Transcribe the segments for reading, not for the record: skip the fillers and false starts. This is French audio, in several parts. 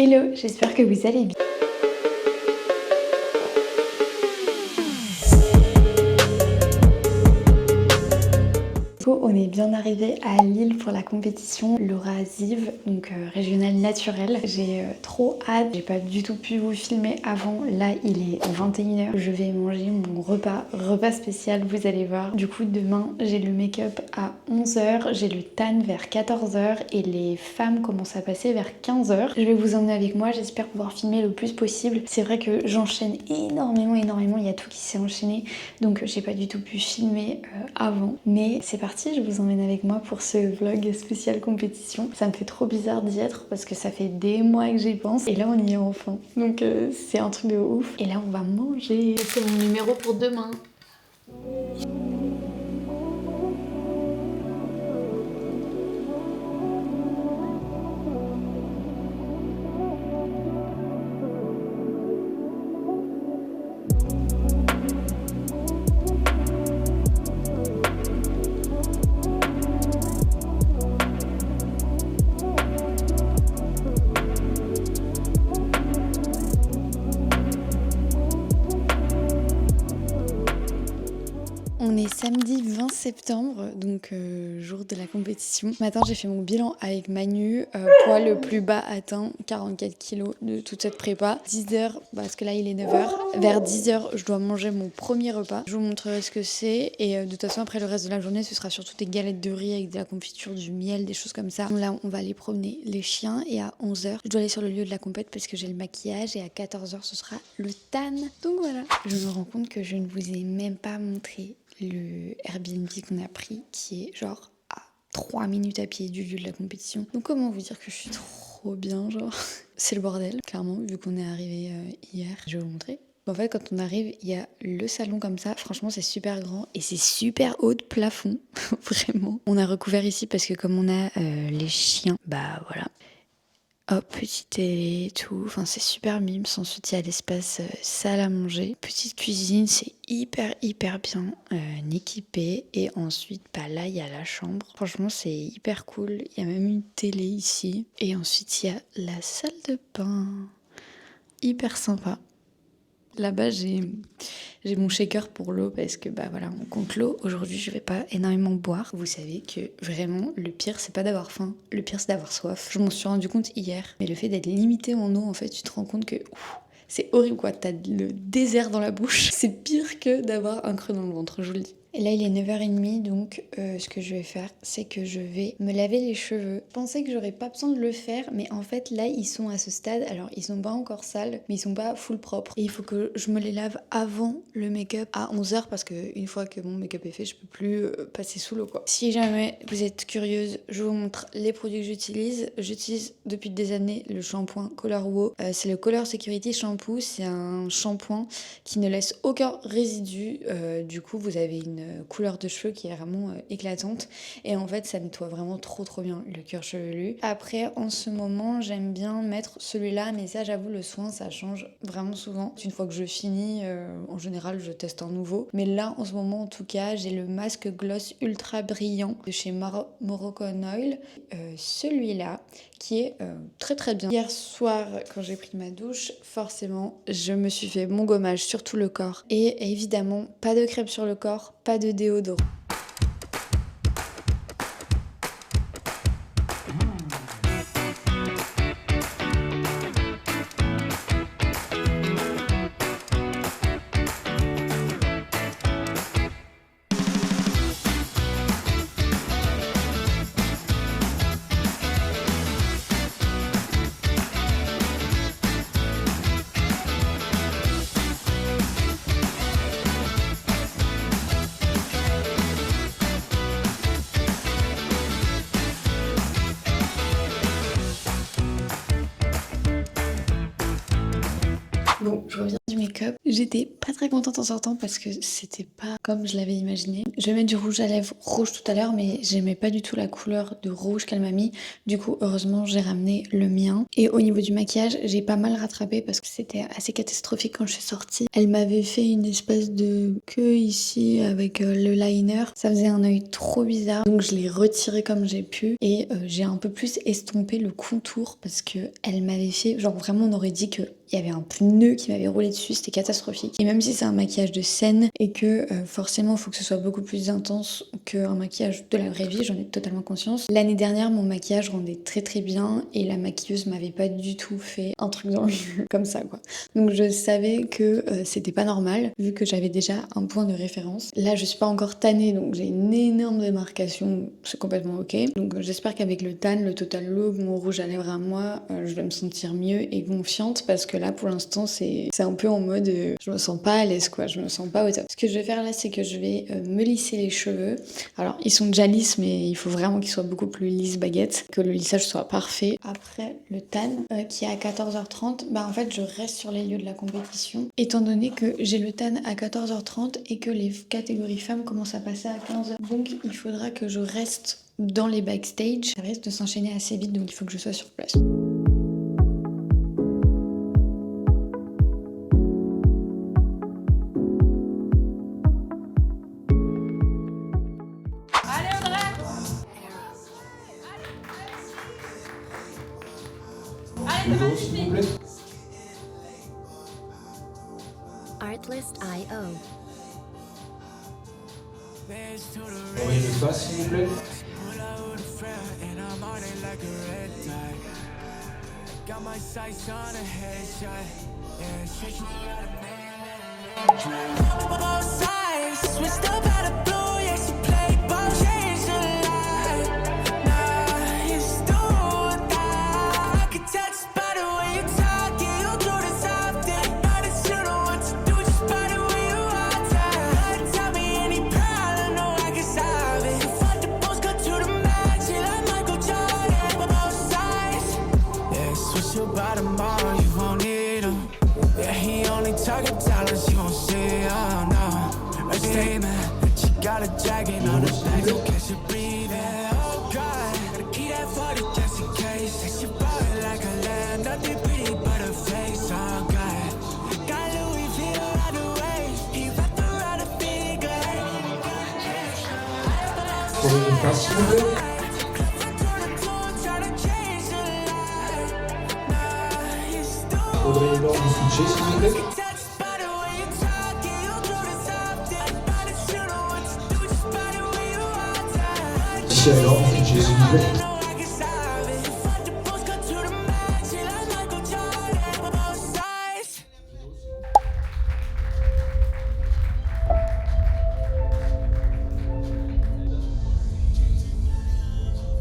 Hello, j'espère que vous allez bien. On est bien arrivé à Lille pour la compétition Laura Ziv, donc régionale naturelle. J'ai trop hâte, j'ai pas du tout pu vous filmer avant. Là il est 21h, je vais manger mon repas spécial, vous allez voir. Du coup demain j'ai le make-up à 11h, j'ai le tan vers 14h et les femmes commencent à passer vers 15h. Je vais vous emmener avec moi, j'espère pouvoir filmer le plus possible. C'est vrai que j'enchaîne énormément, il y a tout qui s'est enchaîné, donc j'ai pas du tout pu filmer avant. Mais c'est parti, je vous emmène avec moi pour ce vlog spécial compétition. Ça me fait trop bizarre d'y être parce que ça fait des mois que j'y pense et là on y est enfin. Donc c'est un truc de ouf. Et là on va manger. C'est mon numéro pour demain. On est samedi 20 septembre, donc jour de la compétition. Ce matin, j'ai fait mon bilan avec Manu. Poids le plus bas atteint, 44 kg de toute cette prépa. 10h, parce que là il est 9h. Vers 10h, je dois manger mon premier repas. Je vous montrerai ce que c'est. Et de toute façon, après le reste de la journée, ce sera surtout des galettes de riz avec de la confiture, du miel, des choses comme ça. Là, on va aller promener les chiens. Et à 11h, je dois aller sur le lieu de la compète parce que j'ai le maquillage. Et à 14h, ce sera le tan. Donc voilà. Je me rends compte que je ne vous ai même pas montré le Airbnb qu'on a pris, qui est genre à 3 minutes à pied du lieu de la compétition. Donc comment vous dire que je suis trop bien, genre. C'est le bordel, clairement, vu qu'on est arrivé hier. Je vais vous montrer. En fait, quand on arrive, il y a le salon comme ça. Franchement, c'est super grand et c'est super haut de plafond. Vraiment. On a recouvert ici parce que comme on a les chiens, bah voilà. Hop, petite télé et tout, enfin c'est super mimes. Ensuite il y a l'espace salle à manger, petite cuisine, c'est hyper bien équipé. Et ensuite bah là il y a la chambre, franchement c'est hyper cool. Il y a même une télé ici. Et ensuite il y a la salle de bain, hyper sympa. Là-bas, j'ai mon shaker pour l'eau parce que bah voilà, on compte l'eau. Aujourd'hui, je vais pas énormément boire. Vous savez que vraiment, le pire, c'est pas d'avoir faim. Le pire, c'est d'avoir soif. Je m'en suis rendu compte hier. Mais le fait d'être limité en eau, en fait, tu te rends compte que c'est horrible quoi. T'as le désert dans la bouche. C'est pire que d'avoir un creux dans le ventre, je vous le dis. Et là, il est 9h30, donc ce que je vais faire, c'est que je vais me laver les cheveux. Je pensais que j'aurais pas besoin de le faire, mais en fait, là, ils sont à ce stade. Alors, ils sont pas encore sales, mais ils sont pas full propres. Et il faut que je me les lave avant le make-up à 11h, parce qu'une fois que mon make-up est fait, je peux plus passer sous l'eau, quoi. Si jamais vous êtes curieuse, je vous montre les produits que j'utilise. J'utilise depuis des années le shampoing Color Wow. C'est le Color Security Shampoo. C'est un shampoing qui ne laisse aucun résidu. Du coup, vous avez une couleur de cheveux qui est vraiment éclatante et en fait ça nettoie vraiment trop bien le cuir chevelu. Après en ce moment j'aime bien mettre celui-là, mais ça j'avoue le soin ça change vraiment souvent. Une fois que je finis en général je teste un nouveau, mais là en ce moment en tout cas j'ai le masque gloss ultra brillant de chez Moroccan Oil, celui-là qui est très bien. Hier soir quand j'ai pris ma douche, forcément je me suis fait mon gommage sur tout le corps et évidemment pas de crème sur le corps, pas de déodorant. Bon, je reviens du make-up. J'étais pas très contente en sortant parce que c'était pas comme je l'avais imaginé. Je vais mettre du rouge à lèvres rouge tout à l'heure, mais j'aimais pas du tout la couleur de rouge qu'elle m'a mis. Du coup, heureusement, j'ai ramené le mien. Et au niveau du maquillage, j'ai pas mal rattrapé parce que c'était assez catastrophique quand je suis sortie. Elle m'avait fait une espèce de queue ici avec le liner. Ça faisait un œil trop bizarre. Donc je l'ai retiré comme j'ai pu et j'ai un peu plus estompé le contour parce que elle m'avait fait, genre vraiment on aurait dit que il y avait un pneu qui m'avait roulé dessus, c'était catastrophique. Et même si c'est un maquillage de scène et que forcément il faut que ce soit beaucoup plus intense qu'un maquillage de la vraie vie, j'en ai totalement conscience. L'année dernière, mon maquillage rendait très très bien et la maquilleuse m'avait pas du tout fait un truc dans le jeu comme ça quoi. Donc je savais que c'était pas normal vu que j'avais déjà un point de référence. Là je suis pas encore tannée donc j'ai une énorme démarcation, c'est complètement ok. Donc j'espère qu'avec le tan, le total look, mon rouge à lèvres à moi, je vais me sentir mieux et confiante parce que là pour l'instant c'est un peu en mode je me sens pas à l'aise quoi, je me sens pas au top. Ce que je vais faire là c'est que je vais me lisser les cheveux. Alors ils sont déjà lisses mais il faut vraiment qu'ils soient beaucoup plus lisses baguette, que le lissage soit parfait. Après le tan qui est à 14h30, bah en fait je reste sur les lieux de la compétition étant donné que j'ai le tan à 14h30 et que les catégories femmes commencent à passer à 15h. Donc il faudra que je reste dans les backstage. Ça risque de s'enchaîner assez vite donc il faut que je sois sur place. Artlist.io. Envoyez le face s'il vous plaît. Got a jacket on her back, so catch her breathing. Oh God, gotta keep that 40 just in case. Say she bought like a lamb, nothing pretty but her face. Oh God, got Louis V around the waist. He wrapped around her finger. Envoyez le face s'il vous plaît. Audrey Laure du switcher s'il vous plaît. Alors, j'ai s'il vous plaît.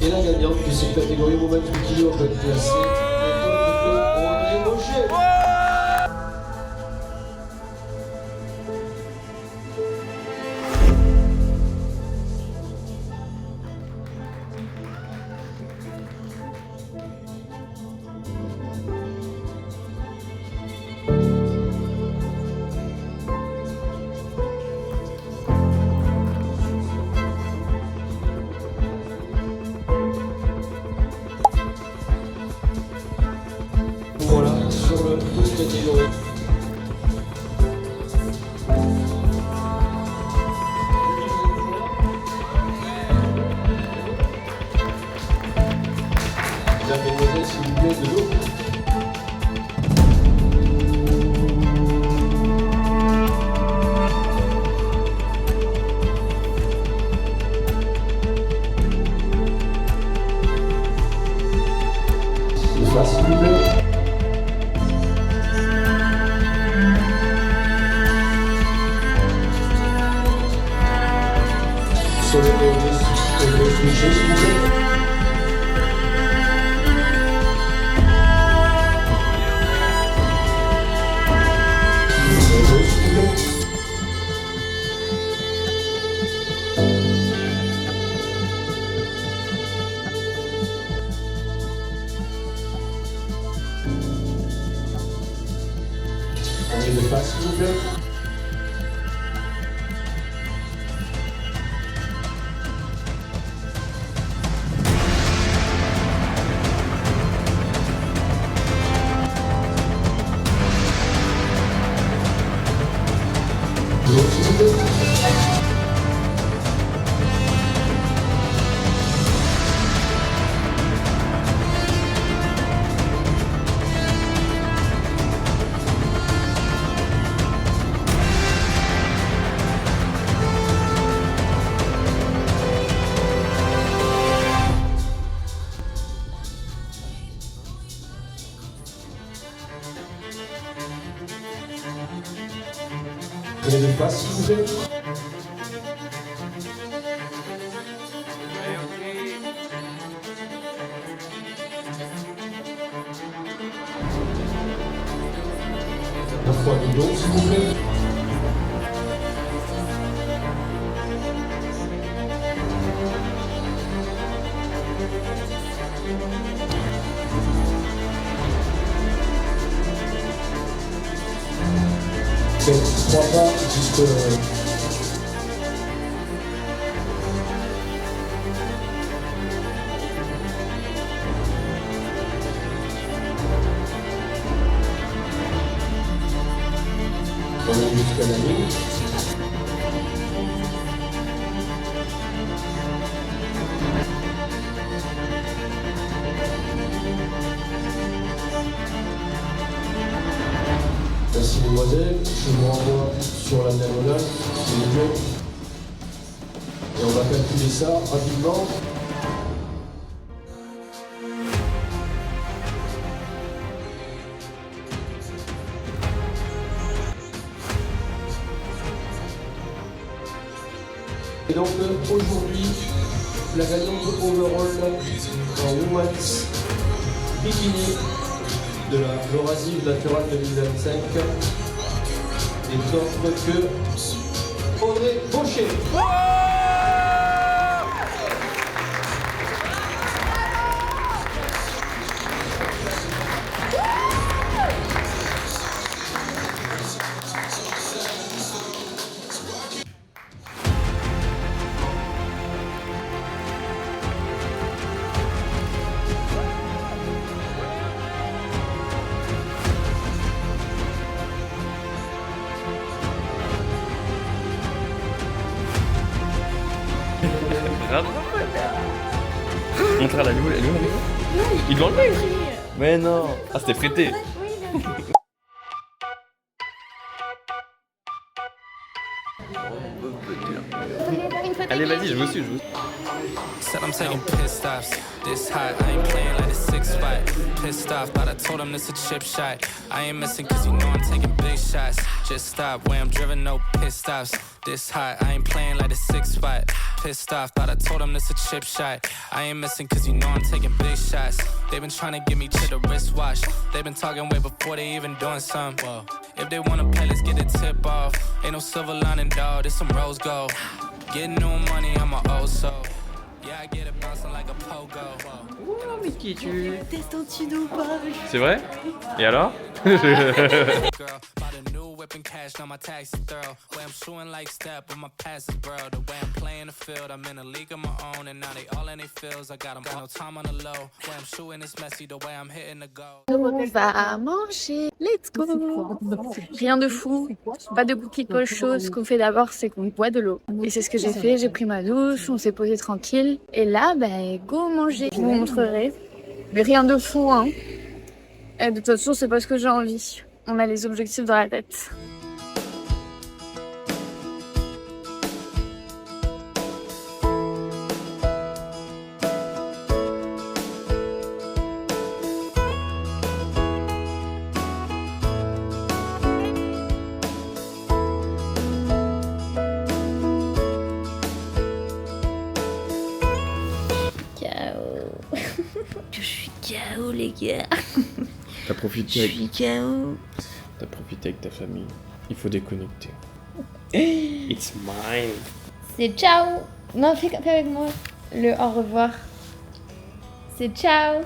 Et la gagnante de cette catégorie Woman to Kilo peut être classée André Roger. Voilà, sur le pouce catégorie. Mesdemoiselles, s'il vous plaît, de l'eau. Le face, s'il vous plaît. de pas, s'il vous plaît. L'autre, s'il vous plaît. Prenez de face, s'il vous plaît. La fois du dos, s'il vous plaît. Faites 3 pas jusque... jusqu'à la ligne. Merci mesdemoiselles, je vous renvoie sur la diagonale, s'il vous plaît. Et on va calculer ça rapidement. Et donc aujourd'hui, la gagnante overall en women's bikini de la Eurasive Natural 2025 est autre que Audrey Baucher. Montre à la Lou, elle est où la Lou? Il doit l'enlever. Mais non. Ah, c'était prêté. Allez, vas-y, je vous suis, Said I'm taking piss stops. This hot, I ain't playing like a 6-5. Pissed off, but I told him this a chip shot. I ain't missing cause you know I'm taking big shots. Just stop where I'm driven, no piss stops. This hot, I ain't playing like a 6-5. Pissed off, but I told him this a chip shot. I ain't missing cause you know I'm taking big shots. They been trying to get me to the wristwatch. They been talking way before they even doing something. Whoa. If they wanna play, let's get a tip off. Ain't no silver lining, dog, this some rose gold. Getting new money, I'm a old soul. Yeah, I get it bouncing like a pogo. Oh, mais qui es-tu? Teste antidopage. C'est vrai? Et alors? Girl, bought a new whip and cash, now my tax is thorough. Way I'm shooting like step, but my pass is bro. The way I'm playing the field, I'm in a league of my own, and now they all in their fields. I got 'em, got no time on the low. Way I'm shooting is messy, the way I'm hitting the goal. On va manger. Let's go. Rien de fou, pas de cookies de chose. Ce qu'on fait d'abord, c'est qu'on boit de l'eau. Et c'est ce que j'ai fait. J'ai pris ma douche, on s'est posé tranquille. Et là, go manger. Je vous montrerai. Mais rien de fou, hein. Et de toute façon, c'est pas ce que j'ai envie. On a les objectifs dans la tête. Je suis KO les gars. T'as profité Je suis KO. T'as profité avec ta famille. Il faut déconnecter. It's mine. C'est ciao. Non, fais avec moi. Le au revoir. C'est ciao.